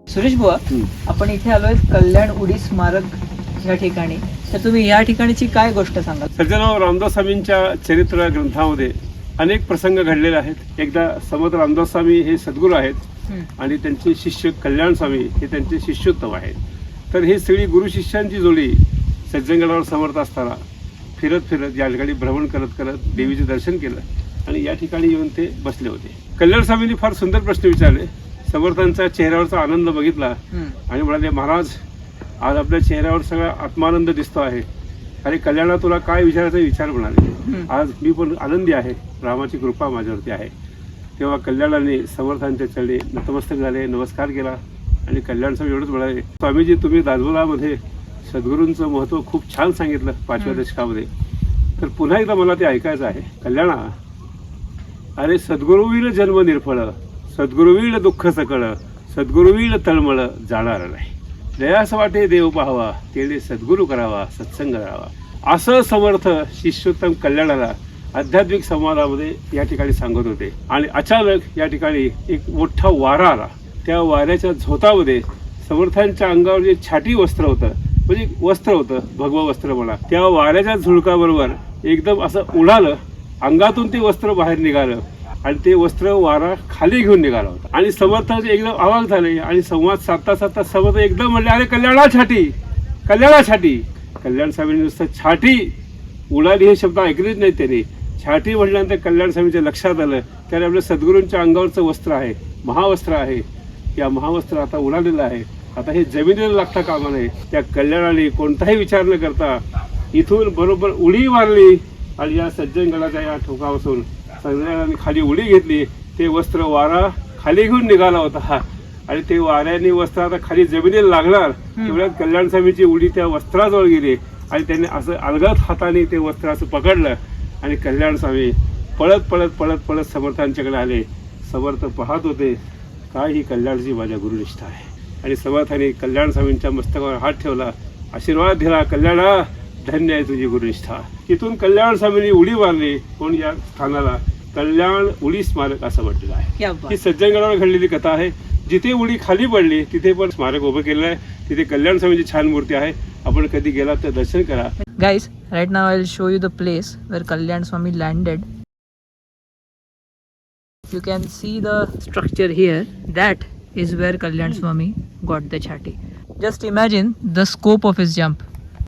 सुरेश बुवा, आपण इथे आलोय कल्याण उडी स्मारक या ठिकाणी. तर तुम्ही या ठिकाणीची काय गोष्ट सांगाल? सज्जनराव रामदास स्वामींच्या चरित्र ग्रंथामध्ये अनेक प्रसंग घडलेले आहेत. एकदा समर्थ रामदास स्वामी हे सद्गुरू आहेत आणि त्यांचे शिष्य कल्याण स्वामी हे त्यांचे शिष्योत्तम आहेत. तर हे सगळी गुरु शिष्यांची जोडी सज्जनगडावर समर्थ असताना फिरत फिरत या ठिकाणी भ्रमण करत करत देवीचे दर्शन केलं आणि या ठिकाणी येऊन ते बसले होते. कल्याण स्वामींनी फार सुंदर प्रश्न विचारले. समर्थांचा चेहऱ्यावरचा आनंद बघितला आणि म्हणाले, महाराज आज आपल्या चेहऱ्यावर सगळा आत्मानंद दिसतो आहे. अरे कल्याणा, तुला काय विचारायचा विचार म्हणाले. आज मी पण आनंदी आहे, रामाची कृपा माझ्यावरती आहे. तेव्हा कल्याणाने समर्थांच्या चरणी नतमस्तक झाले, नमस्कार केला आणि कल्याण स्वामी एवढंच म्हणाले, स्वामीजी तुम्ही दासबोधामध्ये सद्गुरूंचं महत्त्व खूप छान सांगितलं 5व्या दशकामध्ये. तर पुन्हा एकदा मला ते ऐकायचं आहे. कल्याणा, अरे सद्गुरुवील जन्म निर्फळ, सद्गुरुवील दुःख सकळ, सद्गुरुवील तळमळ जाणार नाही. दयास वाटे देव पाहावा, तेने सद्गुरू करावा, सत्संग करावा. असं समर्थ शिष्योत्तम कल्याणाला आध्यात्मिक संवादामध्ये या ठिकाणी सांगत होते. आणि अचानक या ठिकाणी एक मोठा वारा आला. त्या वाऱ्याच्या झोतामध्ये समर्थांच्या अंगावर जे छाटी वस्त्र होतं, म्हणजे वस्त्र होतं, भगवं वस्त्र म्हणा, त्या वाऱ्याच्या झुळकाबरोबर एकदम असं उडालं. अंगातून ते वस्त्र बाहेर निघालं आणि ते वस्त्र वारा खाली घेऊन निघाला होता. आणि समर्थांचे एकदम अवाक झाले आणि संवाद साधता साधता समर्थ एकदम म्हणले, अरे कल्याणा छाटी, कल्याणा छाटी. कल्याण स्वामींनी नुसतं छाटी उडाली हे शब्द ऐकलेच नाहीत त्यांनी. छाटी म्हटल्यानंतर कल्याण स्वामींच्या लक्षात आलं की अरे आपल्या सद्गुरूंच्या अंगावरचं वस्त्र आहे, महावस्त्र आहे. या महावस्त्र आता उडालेलं आहे, आता हे जमिनीला लागता कामा नये. त्या कल्याणाने कोणताही विचार न करता इथून बरोबर उडी मारली आणि या सज्जनगडाच्या या ठोकापासून सज्जनाने खाली उडी घेतली. ते वस्त्र वारा खाली घेऊन निघाला होता आणि ते वाऱ्याने वस्त्र आता खाली जमिनीला लागणार तेवढ्यात कल्याण स्वामीची उडी त्या वस्त्राजवळ गेली आणि त्यांनी असं अलगद हाताने ते वस्त्र असं पकडलं आणि कल्याण स्वामी पळत पळत पळत पळत समर्थांच्याकडे आले. समर्थ पाहत होते, काय ही कल्याणची माझ्या गुरुनिष्ठा आहे. आणि समर्थाने कल्याण स्वामींच्या मस्तकावर हात ठेवला, आशीर्वाद दिला, कल्याणा धन्य आहे तुझी गुरुनिष्ठा. तिथून कल्याण स्वामींनी उडी मारली. कोण या स्थानाला कल्याण उडी स्मारक असं म्हटलेलं आहे. ही सज्जनगडावर घडलेली कथा आहे. जिथे उडी खाली पडली तिथे पण स्मारक उभं केलेलं आहे. तिथे कल्याण स्वामींची छान मूर्ती आहे. आपण कधी गेला तर दर्शन करा. Guys, right now I'll show you the place where Kalyan Swami landed. You can see the structure here. That is where Kalyan Swami got the chati. Just imagine the scope of his jump.